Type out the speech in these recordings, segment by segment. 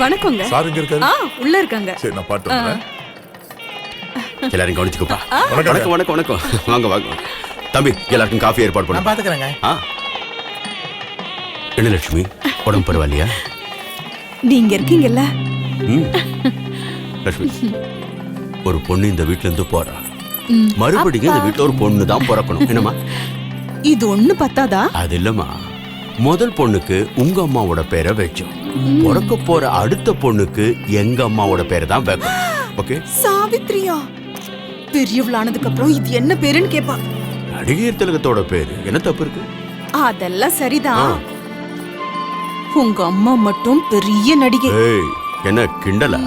வணக்கங்க. சார் எங்க இருக்காரு? உள்ள இருக்காங்க. சரி நான் பாட்டு வரேன். எல்லாரும் கவனிச்சுக்கோப்பா. வணக்கம் வணக்கம் வணக்கம். வாங்க வாங்க தம்பி, எல்லாருக்கும் காஃபி ஏற்பாடு பண்ண பாத்துக்கிறேங்க. என்ன லட்சுமி, உடம்பு பரவாயில்லையா? நீங்க இருக்கீங்கல்ல. லட்சுமி, ஒரு பொண்ணு இந்த வீட்டுல இருந்து போறா, மறுபடியும் இந்த வீட்டுல ஒரு பொண்ணு தான் பிறக்கணும். என்னம்மா இது ஒண்ணு பத்தாதா? அது இல்லம்மா, முதல் பொண்ணுக்கு உங்க அம்மாவோட பேரை வச்சோம், பிறக்க போற அடுத்த பொண்ணுக்கு எங்க அம்மாவோட பேரை தான் வைக்கணும். ஓகே? சாவித்ரியா பெரியவளானதுக்கு அப்புறம் இது என்ன பேருன்னு கேப்பா. நடிகர் திலகத்தோட பேரு என்ன தப்பு இருக்கு? அதெல்லாம் சரிதான். உங்க அம்மா மட்டும் பெரிய நடிகை. ஏய், என்ன கிண்டலா?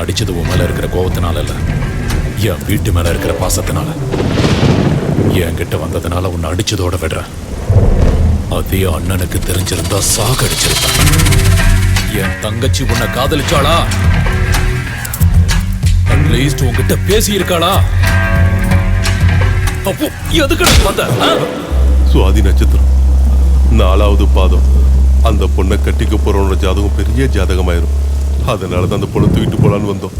அடிச்சது உன் மேல இருக்கிற கோபத்தினால இல்ல, என் வீட்டு மேல இருக்கிற பாசத்தினால. என்கிட்ட வந்ததுனால உன்னை அடிச்சதோட விடுறேன். அதே அண்ணனுக்கு தெரிஞ்சிருந்தா சாகடிச்சிருப்பேன். என் தங்கச்சி உன்னை காதலிச்சாளா? அட்லீஸ்ட் உன்கிட்ட பேசி இருக்காளா? அப்போ எதுக்கு வந்த? சுவாதி நட்சத்திரம் 4வது பாதம். அந்த பொண்ணை கட்டிக்க போறோன்ற ஜாதகம் பெரிய ஜாதகமாயிரும். அதனாலதான் அந்த பொண்ணை தூக்கிட்டு போலான்னு வந்தோம்.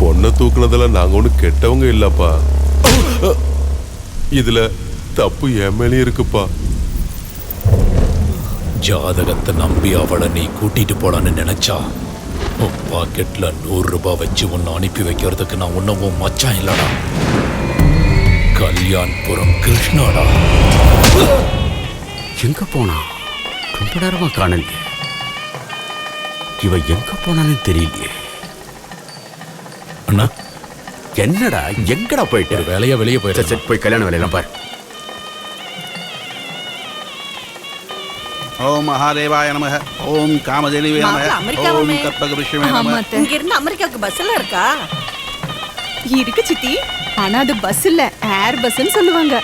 பொண்ணை தூக்குனதெல்லாம் நாங்க ஒண்ணு கெட்டவங்க இல்லப்பா. இதுல தப்பு என் மேலேயும் இருக்குப்பா. ஜாதகத்தை நம்பி அவளை நீ கூட்டிட்டு போலான்னு நினைச்சா, உன் பாக்கெட்ல 100 ரூபாய் வச்சு உன்னை அனுப்பி வைக்கிறதுக்கு நான் உன்னவும் மச்சான் இல்லடா, கல்யாண்புரம் கிருஷ்ணாடா. எங்க போனா? ரொம்ப நேரமா காணலையே. இவ எங்க போனான்னு தெரியலையே. அண்ணா, என்னடா எங்கடா போயிட்டு? வேலையா வெளியே போயிட்டு. சரி போய் கல்யாண வேலையெல்லாம் பாரு. ஓம் மகாதேவாய நமஹ, ஓம் காமதேனுவே நமஹ, ஓம் கற்பகவிஷ்ணுவே நமஹ. இங்க இருந்து அமெரிக்காவுக்கு பஸ் எல்லாம் இருக்கா? இருக்கு சித்தி, ஆனா அது பஸ் இல்ல, ஏர் பஸ்ன்னு சொல்லுவாங்க.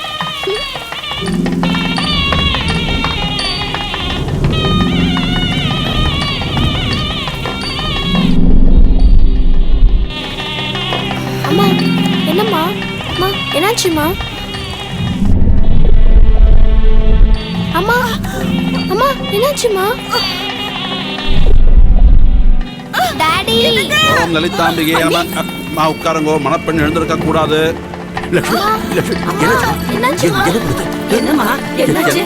அம்மா, என்னம்மா? அம்மா, என்னாச்சும்மா? அம்மா, அம்மா, என்னாச்சும்மா? டாடி. ஓம் லலிதாம்பிகே நமஹ. அம்மா உட்காருங்கோ, மணப்பெண் எழுந்திருக்க கூடாது. லட்சுமி, லட்சுமி, என்னாச்சும்மா? என்னம்மா என்னாச்சு?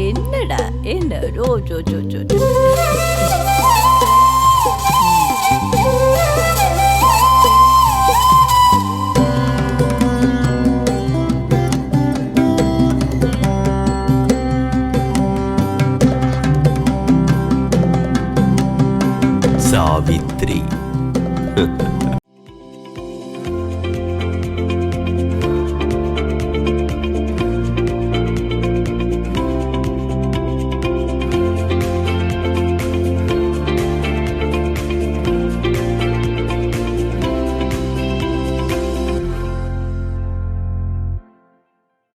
என்னடா என்ன ரோ ஜோ ஜோ ஜோ சாவித்ரி.